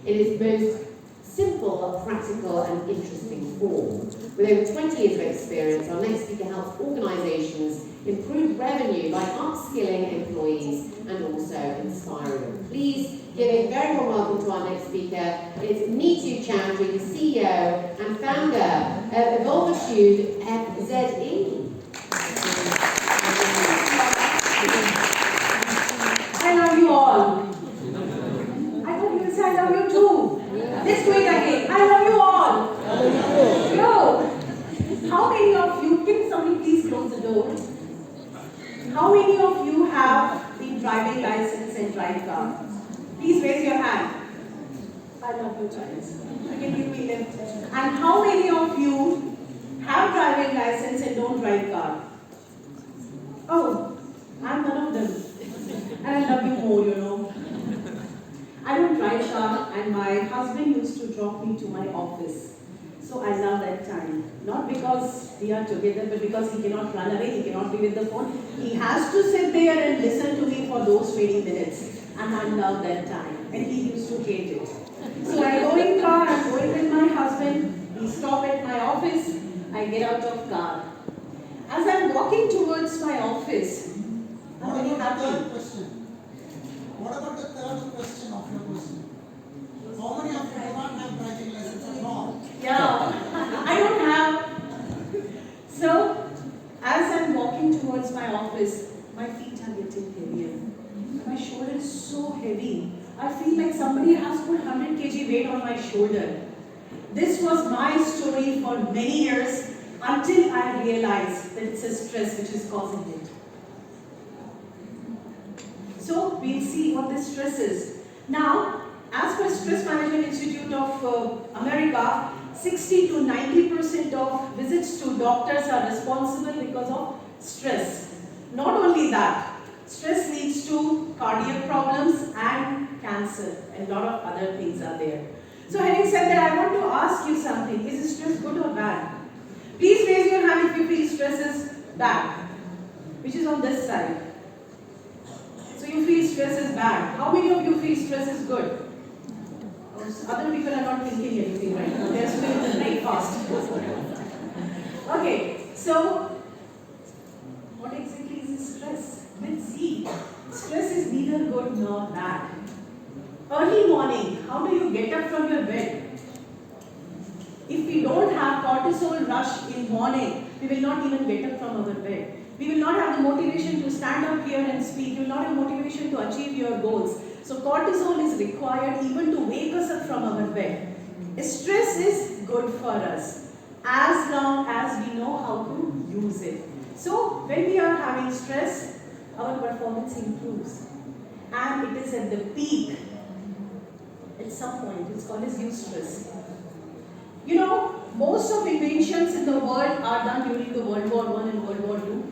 in its most simple, practical and interesting form. With over 20 years of experience, our next speaker helps organisations improve revenue by upskilling employees and also inspiring them. Please give a very warm welcome to our next speaker. It's Neetu Chowdhury, the CEO and founder of Evolvitude FZE. I love you all. I thought you would say I love you too. Let's do it again. I love you all. Yo, how many of you, can somebody please close the door? How many of you have the driving license and drive car? Please raise your hand. I love you guys. I can give me lift. And how many of you have driving license and don't drive car? Oh, I'm one of them. And I love you more, you know. I don't drive car, and my husband used to drop me to my office. So I love that time. Not because we are together, but because he cannot run away, he cannot be with the phone. He has to sit there and listen to me for those 20 minutes. And I love that time. And he used to hate it. So I go in car, I'm going with my husband, we stop at my office, I get out of car. As I'm walking towards my office, I'm very happy. What about the third question of your question? How many of you do not have driving license at all? Yeah, I don't have. So, as I'm walking towards my office, my feet are getting heavier. My shoulder is so heavy. I feel like somebody has put 100 kg weight on my shoulder. This was my story for many years until I realized that it's a stress which is causing it. So we'll see what this stress is. Now, as per Stress Management Institute of America, 60 to 90% of visits to doctors are responsible because of stress. Not only that, stress leads to cardiac problems and cancer, and a lot of other things are there. So having said that, I want to ask you something. Is stress good or bad? Please raise your hand if you feel stress is bad, which is on this side. So you feel stress is bad. How many of you feel stress is good? Other people are not thinking anything, right? They're still in the breakfast. Okay, so what exactly is stress? Let's see. Stress is neither good nor bad. Early morning, how do you get up from your bed? If we don't have cortisol rush in morning, we will not even get up from our bed. We will not have the motivation to stand up here and speak. You will not have motivation to achieve your goals. So cortisol is required even to wake us up from our bed. Stress is good for us as long as we know how to use it. So when we are having stress, our performance improves. And it is at the peak. At some point, it's called as eustress. You know, most of inventions in the world are done during the World War I and World War II.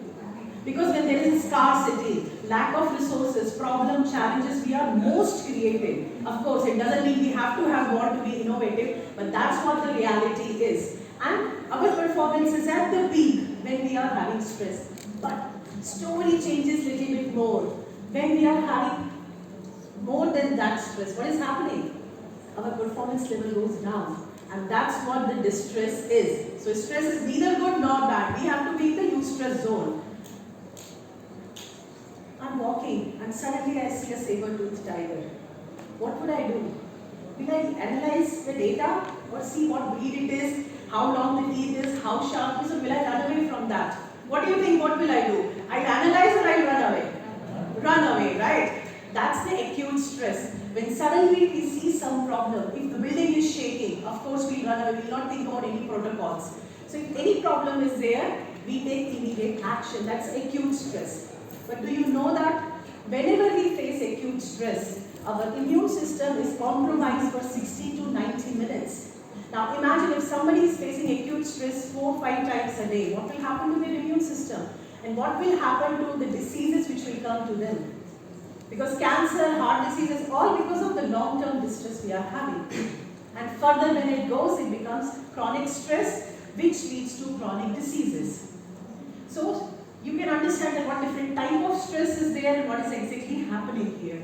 Because when there is scarcity, lack of resources, problem, challenges, we are most creative. Of course, it doesn't mean we have to have war to be innovative, but that's what the reality is. And our performance is at the peak when we are having stress. But story changes a little bit more. When we are having more than that stress, what is happening? Our performance level goes down. And that's what the distress is. So stress is neither good nor bad. We have to be in the eustress zone. I'm walking and suddenly I see a saber-toothed tiger. What would I do? Will I analyze the data or see what breed it is, how long the teeth is, how sharp it is, or will I run away from that? What do you think? What will I do? I'll analyze or I'll run away? Run away, right? That's the acute stress. When suddenly we see some problem, if the building is shaking, of course we'll run away, we'll not think about any protocols. So if any problem is there, we take immediate action. That's acute stress. But do you know that whenever we face acute stress, our immune system is compromised for 60 to 90 minutes. Now imagine if somebody is facing acute stress 4-5 times a day, what will happen to their immune system? And what will happen to the diseases which will come to them? Because cancer, heart diseases, all because of the long-term distress we are having. And further when it goes, it becomes chronic stress, which leads to chronic diseases. So you can understand that what different type of stress is there and what is exactly happening here.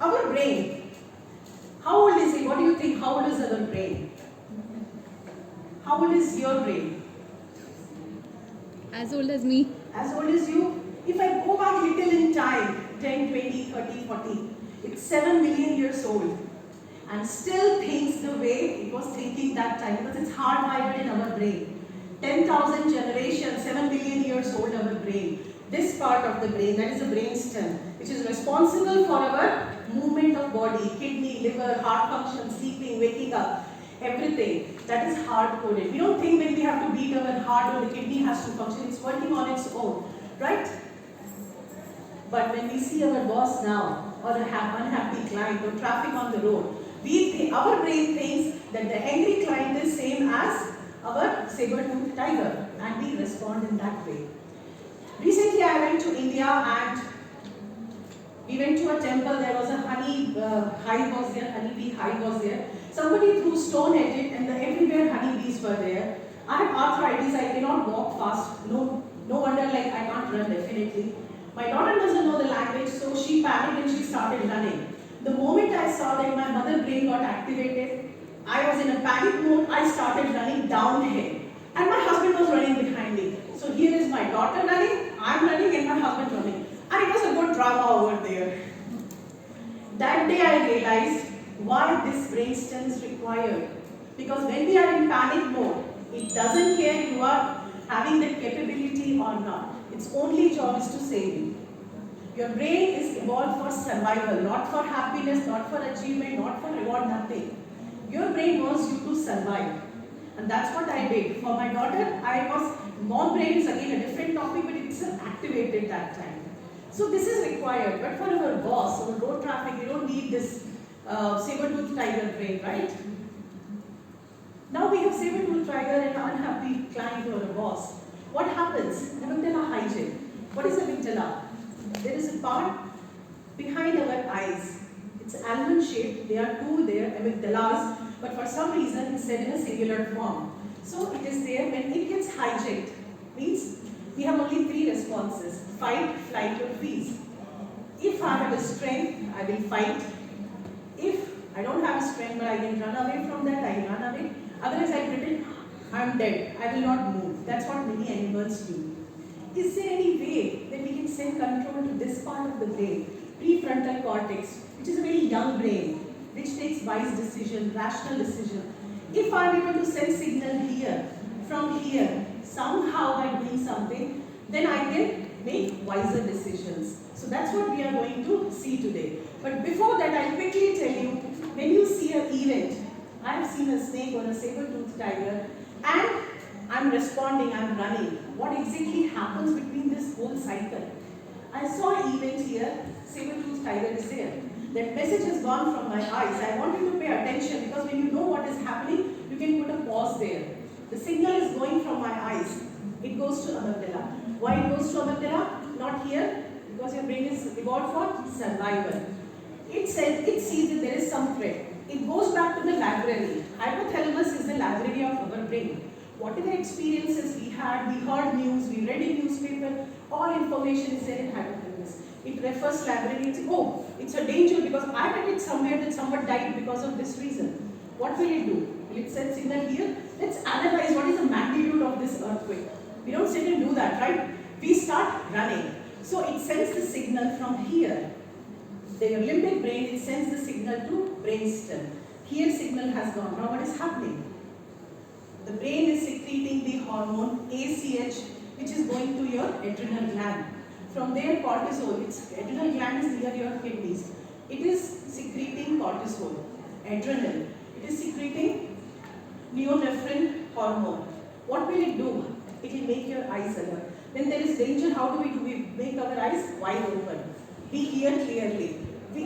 Our brain brain? How old is your brain? As old as me. As old as you? If I go back little in time, 10, 20, 30, 40, it's 7 million years old. And still thinks the way it was thinking that time, because it's hardwired in our brain. 10,000 generations, 7 billion years old our brain. This part of the brain, that is the brain stem, which is responsible for our movement of body, kidney, liver, heart function, sleeping, waking up, everything. That is hard-coded. We don't think when we have to beat our heart or the kidney has to function, it's working on its own, right? But when we see our boss now, or an unhappy client, or traffic on the road, our brain thinks that the angry client is same as our saber-toothed tiger, and we respond in that way. Recently I went to India and we went to a temple. There was a honey hive was there, honeybee hive was there. Somebody threw stone at it and everywhere honeybees were there. I have arthritis, I cannot walk fast. No wonder like I can't run definitely. My daughter doesn't know the language, so she panicked and she started running. The moment I saw that my mother brain got activated, I was in a panic mode, I started running downhill. And my husband was running behind me. So here is my daughter running, I'm running and my husband running. And it was a good drama over there. That day I realized why this brainstem is required. Because when we are in panic mode, it doesn't care you are having that capability or not. Its only job is to save you. Your brain is evolved for survival, not for happiness, not for achievement, not for reward, nothing. Your brain wants you to survive. And that's what I did. For my daughter, mom brain is again a different topic, but it's activated that time. So this is required. But for our boss, our road traffic, we don't need this saber-toothed tiger brain, right? Now we have saber-toothed tiger and unhappy client or a boss. What happens? Amygdala hijack. What is amygdala? There is a part behind our eyes. It's almond shaped. There are two there, amygdalas, but for some reason it's said in a singular form. So it is there. When it gets hijacked, means we have only three responses: fight, flight, or freeze. If I have a strength, I will fight. If I don't have a strength but I can run away from that, I will run away. Otherwise I pretend I'm dead. I will not move. That's what many animals do. Is there any way that we can send control to this part of the brain, prefrontal cortex, which is a very young brain, which takes wise decision, rational decision? If I'm able to send signal here, from here, somehow by doing something, then I can make wiser decisions. So that's what we are going to see today. But before that, I'll quickly tell you, when you see an event, I have seen a snake or a saber-toothed tiger, and I'm responding, I'm running. What exactly happens between this whole cycle? I saw an event here, saber-toothed tiger is there. That message has gone from my eyes. I want you to pay attention because when you know what is happening, you can put a pause there. The signal is going from my eyes. It goes to amygdala. Why it goes to amygdala? Not here, because your brain is evolved for survival. It says, it sees that there is some threat. It goes back to the library. Hypothalamus is the library of our brain. Whatever experiences we had, we heard news, we read a newspaper, all information is there in hypothalamus. It refers library, it's, oh, it's a danger because I read it somewhere that someone died because of this reason. What will it do? Will it send signal here? Let's analyze what is the magnitude of this earthquake. We don't sit and do that, right? We start running. So it sends the signal from here. The limbic brain, it sends the signal to brainstem. Here signal has gone. Now what is happening? The brain is secreting the hormone ACH, which is going to your adrenal gland. From there cortisol, its adrenal gland is near your kidneys. It is secreting cortisol, adrenal. It is secreting norepinephrine hormone. What will it do? It will make your eyes alert. When there is danger, how do? We make our eyes wide open. We hear clearly.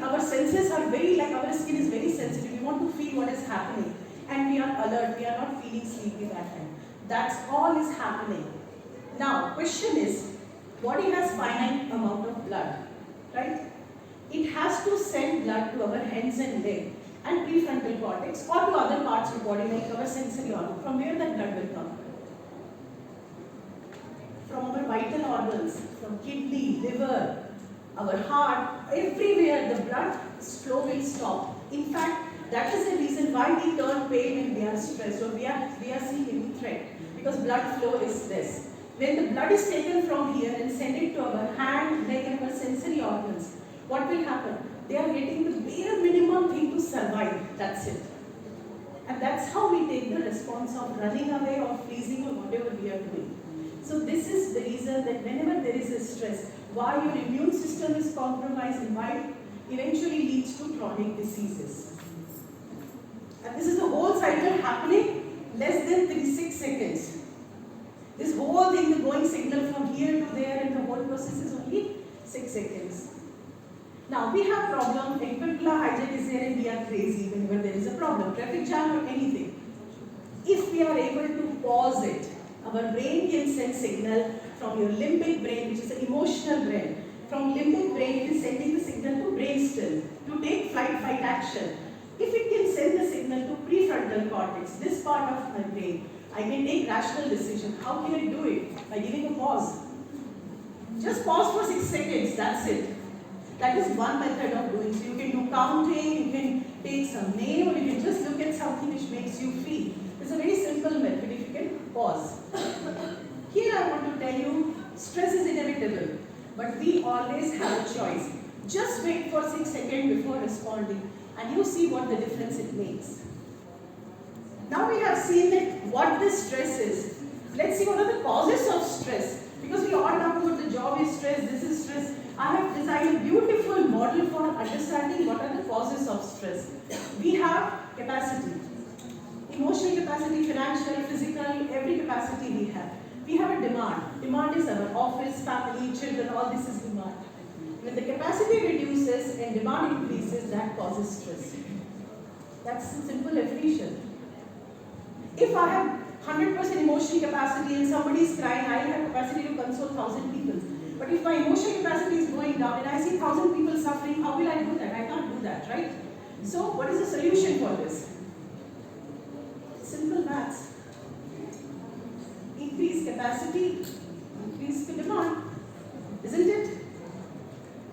Our senses are very, like our skin is very sensitive. We want to feel what is happening. And we are alert. We are not feeling sleepy that time. That's all is happening. Now, question is, body has finite amount of blood, right? It has to send blood to our hands and legs and prefrontal cortex or to other parts of the body like our sensory organ. From where that blood will come? From our vital organs, from kidney, liver, our heart, everywhere the blood flow will stop. In fact, that is the reason why we turn pale when we are stressed or we are seeing any threat. Because blood flow is less. When the blood is taken from here and sent it to our hand, neck and our sensory organs, what will happen? They are getting the bare minimum thing to survive. That's it. And that's how we take the response of running away or freezing or whatever we are doing. So this is the reason that whenever there is a stress, why your immune system is compromised and why eventually leads to chronic diseases. And this is the whole cycle happening less than 6 seconds. This whole thing, the going signal from here to there and the whole process is only 6 seconds. Now we have problem, a particular hijack is there and we are crazy whenever there is a problem, traffic jam or anything. If we are able to pause it, our brain can send signal from your limbic brain, which is an emotional brain. From limbic brain, it is sending the signal to brainstem to take flight fight action. If it can send the signal to prefrontal cortex, this part of my brain, I can take rational decision. How can I do it? By giving a pause. Just pause for 6 seconds, that's it. That is one method of doing. So you can do counting, you can take some name, or you can just look at something which makes you feel. It's a very simple method if you can pause. Here I want to tell you, stress is inevitable, but we always have a choice. Just wait for 6 seconds before responding, and you see what the difference it makes. Now we have seen that what this stress is. Let's see what are the causes of stress. Because we all talk about the job is stress, this is stress. I have designed a beautiful model for understanding what are the causes of stress. We have capacity. Emotional capacity, financial, physical, every capacity we have. We have a demand. Demand is our office, family, children, all this is demand. When the capacity reduces and demand increases, that causes stress. That's a simple definition. If I have 100% emotional capacity and somebody is crying, I have capacity to console 1,000 people. But if my emotional capacity is going down and I see 1,000 people suffering, how will I do that? I can't do that, right? So what is the solution for this? Simple maths. Increase capacity, increase the demand. Isn't it?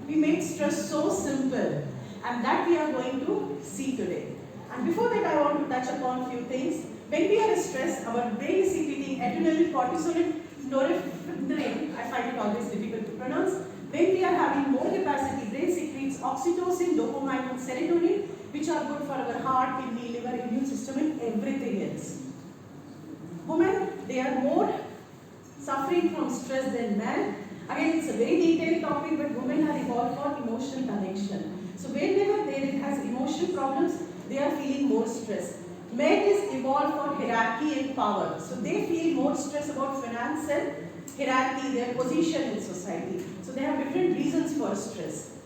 We make stress so simple, and that we are going to see today. And before that, I want to touch upon a few things. When we are stressed, our brain is secreting adrenaline, cortisol, and norepinephrine. I find it always difficult to pronounce. When we are having more capacity, brain secretes oxytocin, dopamine, and serotonin, which are good for our heart, kidney, liver, immune system, and everything else. Women, they are more suffering from stress than men. Again, it's a very detailed topic, but women are evolved for emotional connection. So whenever there has emotional problems, they are feeling more stress. Men is evolved for hierarchy and power. So they feel more stress about finance and hierarchy, their position in society. So they have different reasons for stress.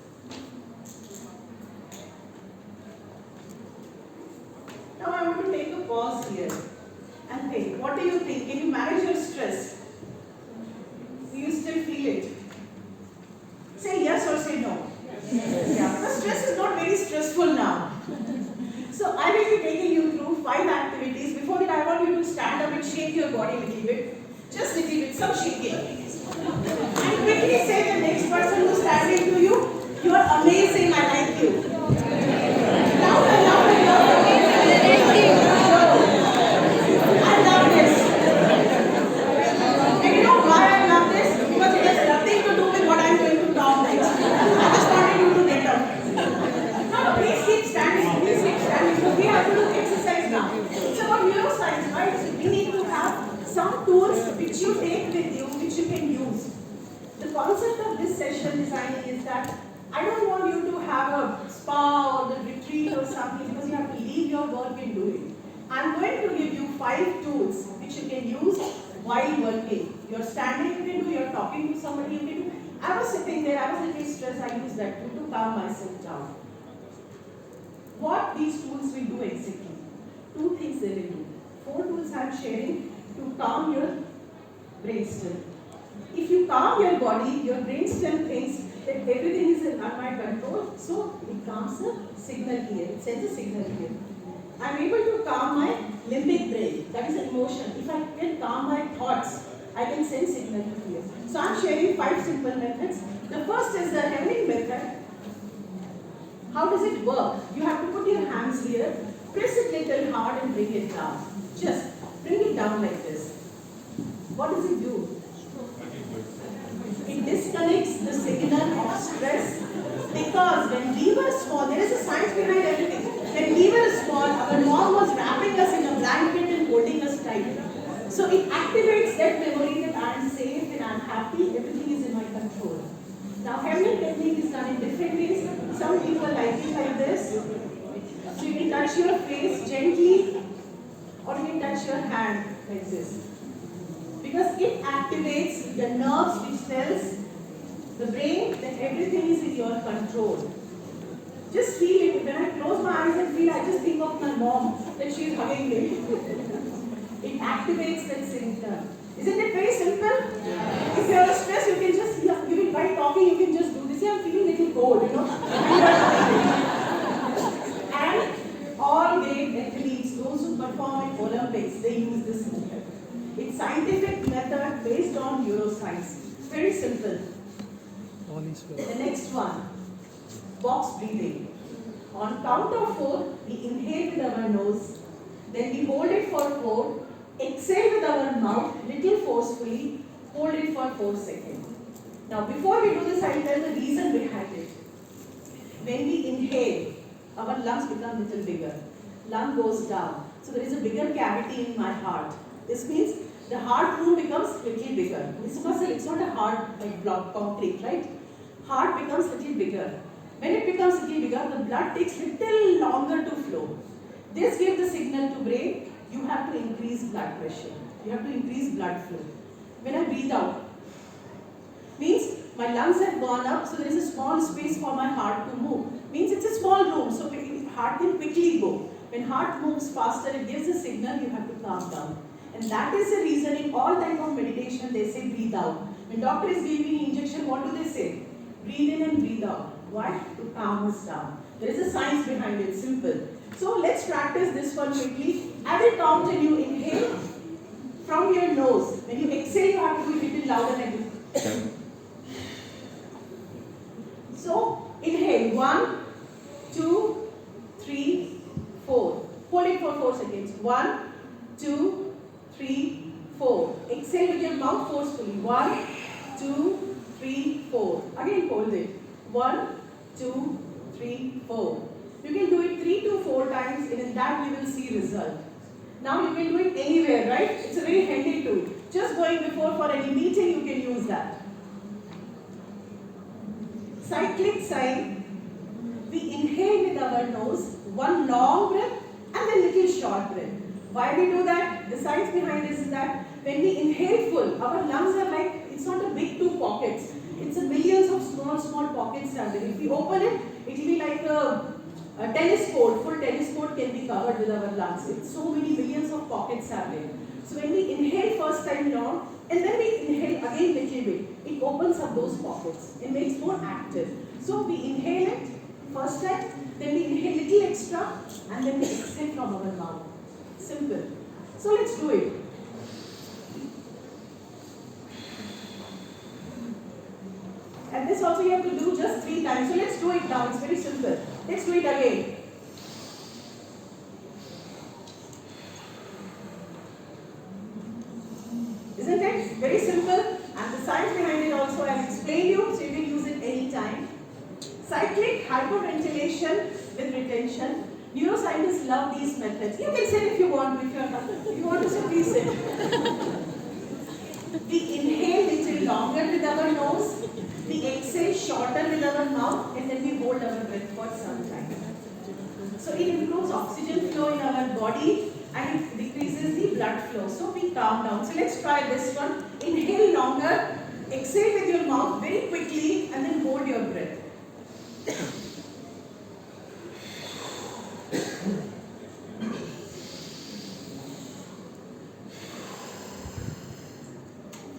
Now I want to take a pause here and think, what do you think? Can you manage your stress? Do you still feel it? Say yes or say no. Yes. Yeah, because stress is not very stressful now. So I will be taking you through 5 activities. Before that, I want you to stand up and shake your body a little bit. Just a little bit, some shaking. And quickly say the next person who's standing to you, you are amazing, I like you. Louder, louder, louder. I love this. And you know why I love this? Because it has nothing to do with what I'm going to talk next. I just wanted you to get up. No, please keep standing. Please keep standing. So we have to do exercise now. It's about neuroscience, right? So we need to have some tools which you take with you, which you can use. The concept of this session designing is that I don't want you to have a spa or the retreat or something because you have to leave your work and do it. I'm going to give you 5 tools which you can use while working. You're standing, you can do, you're talking to somebody, you can do. I was sitting there, I was a little stressed, I used that tool to calm myself down. What these tools will do exactly? 2 things they will do. 4 tools I'm sharing to calm your brainstem. If you calm your body, your brainstem thinks that everything is in my control, so it calms the signal here, it sends a signal here. I'm able to calm my limbic brain, that is an emotion. If I can calm my thoughts, I can send signal to here. So I'm sharing 5 simple methods. The first is the Hemming method. How does it work? You have to put your hands here, press it hard and bring it down. Just bring it down like this. What does it do? It disconnects the signal of stress, because when we were small, there is a science behind everything. When we were small, our mom was wrapping us in a blanket and holding us tight. So it activates that memory that I am safe and I am happy, everything is in my control. Now, feminine technique is done in different ways. Some people like it like this. So you can touch your face gently, or you can touch your hand like this. Because it activates the nerves which tells the brain that everything is in your control. Just feel it. When I close my eyes and feel, I just think of my mom, that she is hugging me. It activates that symptom. Isn't it very simple? Yeah. If you are stressed, you can just, by talking, you can just do this. I'm feeling a little cold, And all great athletes, those who perform in Olympics, they use this method. It's scientific method based on neuroscience. Very simple. The next one, box breathing. On count of 4, we inhale with our nose, then we hold it for 4, exhale with our mouth, little forcefully, hold it for 4 seconds. Now before we do this, I will tell the reason behind it. When we inhale, our lungs become little bigger. Lung goes down. So there is a bigger cavity in my heart. This means the heart room becomes little bigger. This muscle, it's not a hard like block, concrete, right? Heart becomes little bigger. When it becomes little bigger, the blood takes little longer to flow. This gives the signal to brain, you have to increase blood pressure. You have to increase blood flow. When I breathe out, means my lungs have gone up, so there is a small space for my heart to move. Means it's a small room, so heart can quickly go. When heart moves faster, it gives a signal you have to calm down. And that is the reason in all type of meditation they say breathe out. When doctor is giving injection, what do they say? Breathe in and breathe out. Why? To calm us down. There is a science behind it, simple. So let's practice this one quickly. I will count and you inhale from your nose. When you exhale, you have to do it a little louder like this. So inhale 1, 2, 3, 4. Hold it for 4 seconds. 1, 2, 3, 4. Exhale with your mouth forcefully. 1, 2, 3, 4. Again hold it. 1, 2, 3, 4. You can do it 3 to 4 times, and in that you will see result. Now you can do it anywhere, right? It's a very handy tool. Just going before for any meeting, you can use that. Cyclic sign. We inhale with our nose, one long breath and then little short breath. Why we do that? The science behind this is that when we inhale full, our lungs are like, it's not a big 2 pockets. It's a millions of small pockets are there. If we open it, it will be like a tennis court. Full tennis court can be covered with our lungs. It's so many millions of pockets are there. So when we inhale first time long, and then we inhale again little bit, it opens up those pockets. It makes more active. So we inhale it first time, then we inhale little extra, and then we exhale from our mouth. Simple. So let's do it. And this also you have to do just 3 times. So let's do it now. It's very simple. Let's do it again. Isn't it? Very simple. And the science behind it also I have explained you, so you can use it anytime. Cyclic hyperventilation with retention. Neuroscientists love these methods. You can sit if you want. If you want to sit, please sit. We inhale little longer with our nose. We exhale shorter with our mouth, and then we hold our breath for some time. So it improves oxygen flow in our body and it decreases the blood flow. So we calm down. So let's try this one. Inhale longer, exhale with your mouth very quickly, and then hold your breath.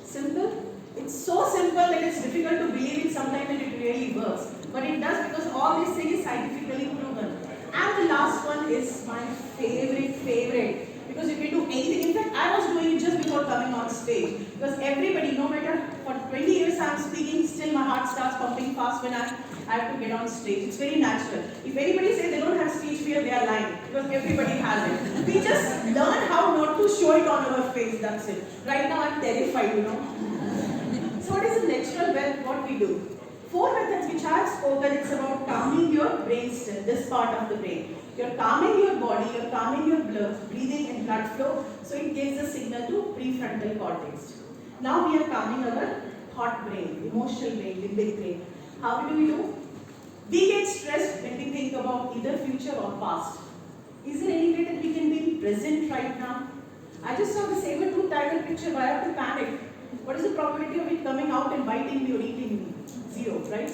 Simple. It's so simple that it's difficult to believe it sometimes that it really works. But it does, because all this thing is scientifically proven. And the last one is my favorite. Because you can do anything. In fact, I was doing it just before coming on stage. Because everybody, no matter for 20 years I'm speaking, still my heart starts pumping fast when I'm I have to get on stage. It's very natural. If anybody says they don't have stage fear, they are lying, because everybody has it. We just learn how not to show it on our face, that's it. Right now I'm terrified, you know. So what is the natural breath, what we do? 4 methods which I have spoken, it's about calming your brain stem, this part of the brain. You're calming your body, you're calming your blood, breathing and blood flow, so it gives a signal to prefrontal cortex. Now we are calming our thought brain, emotional brain, limbic brain. How do we do? We get stressed when we think about either future or past. Is there any way that we can be present right now? I just saw the saber-tooth tiger picture, why have to panic? What is the probability of it coming out and biting me or eating me? 0, right?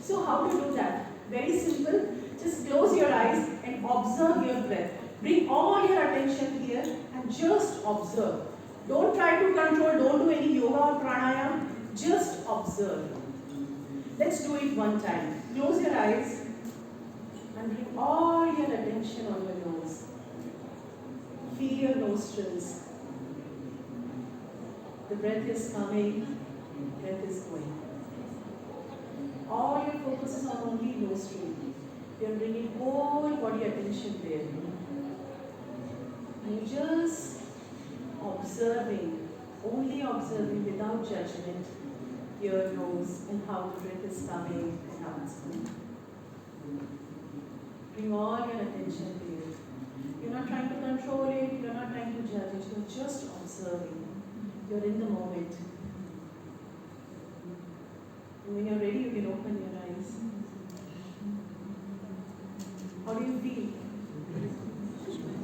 So how to do that? Very simple. Just close your eyes and observe your breath. Bring all your attention here and just observe. Don't try to control, don't do any yoga or pranayama. Just observe. Let's do it one time. Close your eyes and bring all your attention on your nose. Feel your nostrils. The breath is coming, breath is going. All your focus is on only nostril. You are bringing whole body attention there. And you just observing, only observing without judgment, your nose and how the breath is coming and how it's going. Bring all your attention there. You're not trying to control it, you're not trying to judge it, you're just observing. You're in the moment. And when you're ready, you can open your eyes. How do you feel?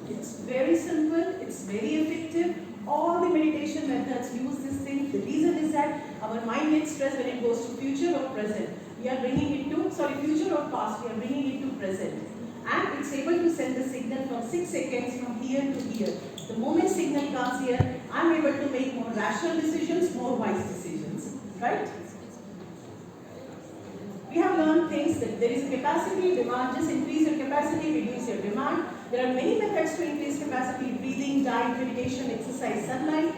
It's very simple, it's very effective. All the meditation methods use this thing. The reason is that our mind gets stressed when it goes to future or present. We are bringing it to, future or past, we are bringing it to present. And it's able to send the signal from 6 seconds from here to here. The moment signal comes here, I'm able to make more rational decisions, more wise decisions. Right? We have learned things that there is a capacity, demand, just increase your capacity, reduce your demand. There are many methods to increase capacity: breathing, diet, meditation, exercise, sunlight.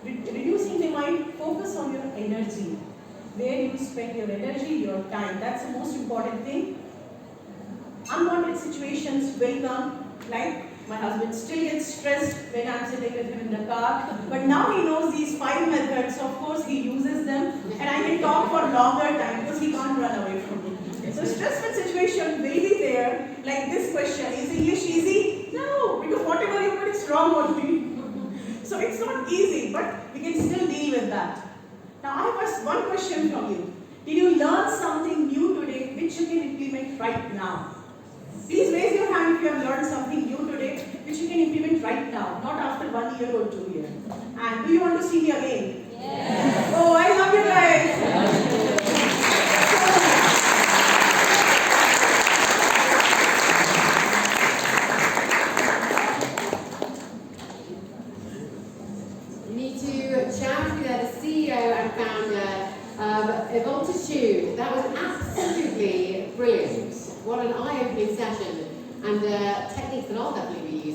Reducing demand, focus on your energy. Where you spend your energy, your time. That's the most important thing. Unwanted situations will come, like my husband still gets stressed when I'm sitting with him in the car. But now he knows these 5 methods, so of course he uses them, and I can talk for longer time because he can't run away from me. So stressful situation will be there, like this question: is English easy? No, because whatever you put is wrong only. So it's not easy, but we can still deal with that. Now I have one question from you. Did you learn something new today which you can implement right now? Please raise your hand if you have learned something new today which you can implement right now, not after 1 year or 2 years. And do you want to see me again? Yes. Oh, I love you guys. You need to shout with the CEO and founder of Evoltitude. That was absolutely brilliant. What an eye-opening session, and techniques that I'll definitely be using.